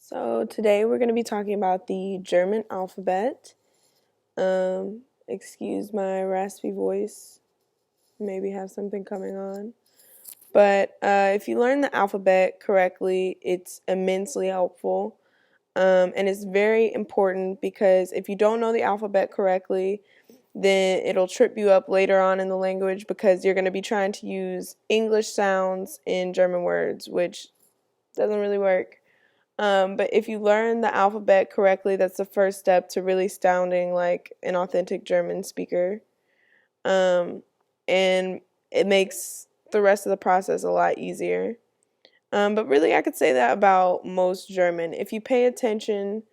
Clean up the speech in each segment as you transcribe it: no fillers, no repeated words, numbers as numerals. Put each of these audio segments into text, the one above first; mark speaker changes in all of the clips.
Speaker 1: So today we're going to be talking about the German alphabet. Excuse my raspy voice, maybe have something coming on. But if you learn the alphabet correctly, it's immensely helpful. And it's very important because if you don't know the alphabet correctly, then it'll trip you up later on in the language because you're going to be trying to use English sounds in German words, which doesn't really work. But if you learn the alphabet correctly, that's the first step to really sounding like an authentic German speaker. And it makes the rest of the process a lot easier. But really, I could say that about most German. If you pay attention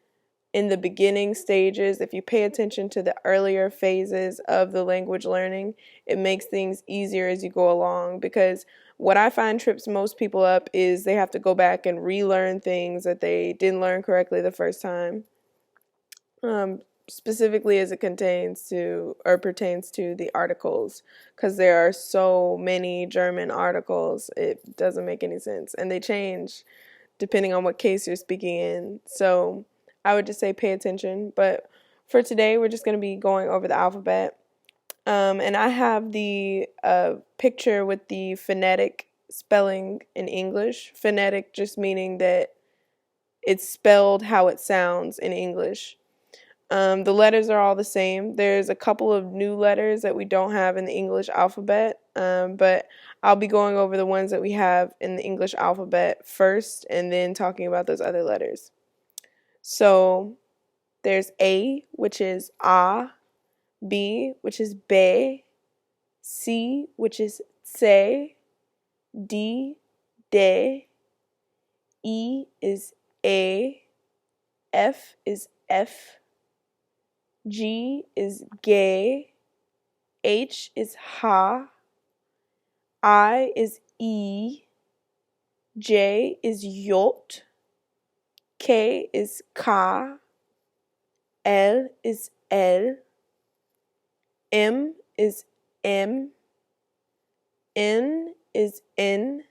Speaker 1: in the beginning stages, if you pay attention to the earlier phases of the language learning, it makes things easier as you go along. Because what I find trips most people up is they have to go back and relearn things that they didn't learn correctly the first time. Specifically as it contains to or pertains to the articles, because there are so many German articles, it doesn't make any sense, and they change depending on what case you're speaking in. So I would just say pay attention. But for today, we're just going to be going over the alphabet. And I have the picture with the phonetic spelling in English. Phonetic just meaning that it's spelled how it sounds in English. The letters are all the same. There's a couple of new letters that we don't have in the English alphabet, but I'll be going over the ones that we have in the English alphabet first and then talking about those other letters. So there's A, which is A, B, which is B, C, which is C, D, D, E is A, F is F, G is G, H is H, I is E, J is J, K is K, L is L, M is M, N is N,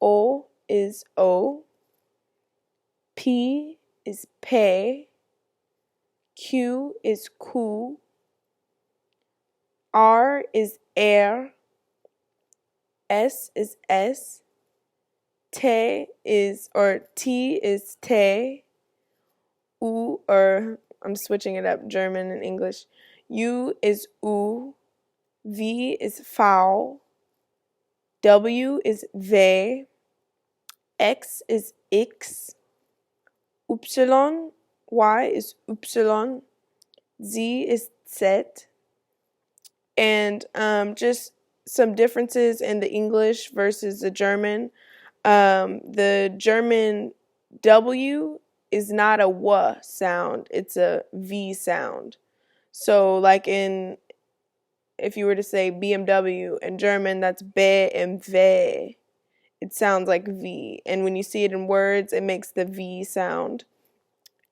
Speaker 1: O is O, P is P, Q is Q, R is R, S is S, T is T, U, or I'm switching it up, German and English. U is U, V is V, W is V, X is X, Y, Y is Y, Z is Z, and just some differences in the English versus the German. The German W is not a W sound, it's a V sound. So like if you were to say BMW in German, that's BMW. It sounds like V. And when you see it in words, it makes the V sound.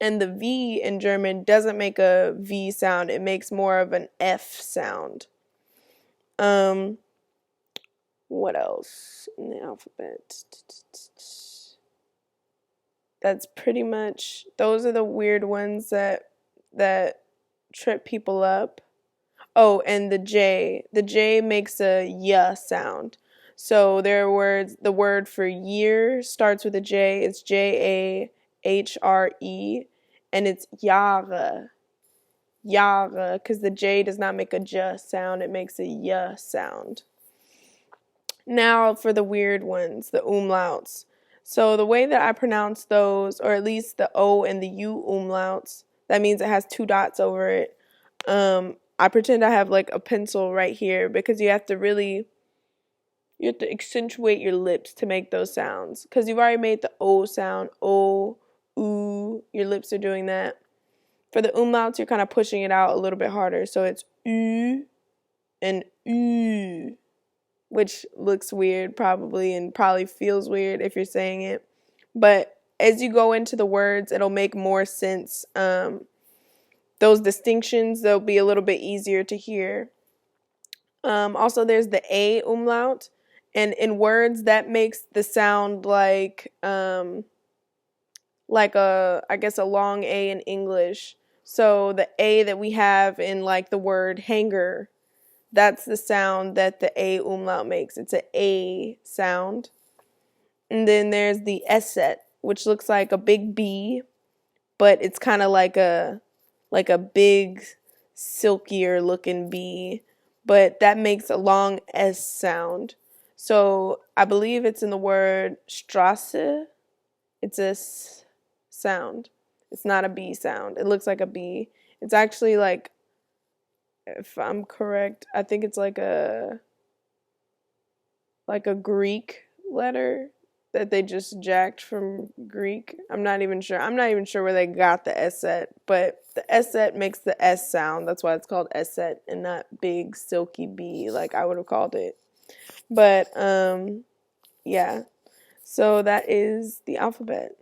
Speaker 1: And the V in German doesn't make a V sound. It makes more of an F sound. What else in the alphabet? That's pretty much, those are the weird ones that trip people up. Oh, and the J makes a y sound. So there are words, the word for year starts with a J, it's Jahre, and it's Jahre. Jahre, because the J does not make a J sound, it makes a y sound. Now for the weird ones, the umlauts. So the way that I pronounce those, or at least the O and the U umlauts, that means it has two dots over it. I pretend I have like a pencil right here because you have to accentuate your lips to make those sounds. Because you've already made the O sound, O, oo, your lips are doing that. For the umlauts, you're kind of pushing it out a little bit harder. So it's oo and oo, which looks weird probably and probably feels weird if you're saying it. But as you go into the words, it'll make more sense. Those distinctions, they'll be a little bit easier to hear. Also, there's the A umlaut. And in words, that makes the sound like like I guess a long A in English. So the A that we have in like the word hanger, that's the sound that the A umlaut makes. It's an A sound. And then there's the Esset, which looks like a big B, but it's kind of like a big silkier looking B, but that makes a long S sound. So I believe it's in the word Strasse. It's a S sound. It's not a B sound. It looks like a B. It's actually like, if I'm correct, I think it's like a Greek letter that they just jacked from Greek. I'm not even sure. I'm not even sure where they got the S set, but the S set makes the S sound. That's why it's called S set and not big silky B like I would have called it. But yeah. So that is the alphabet.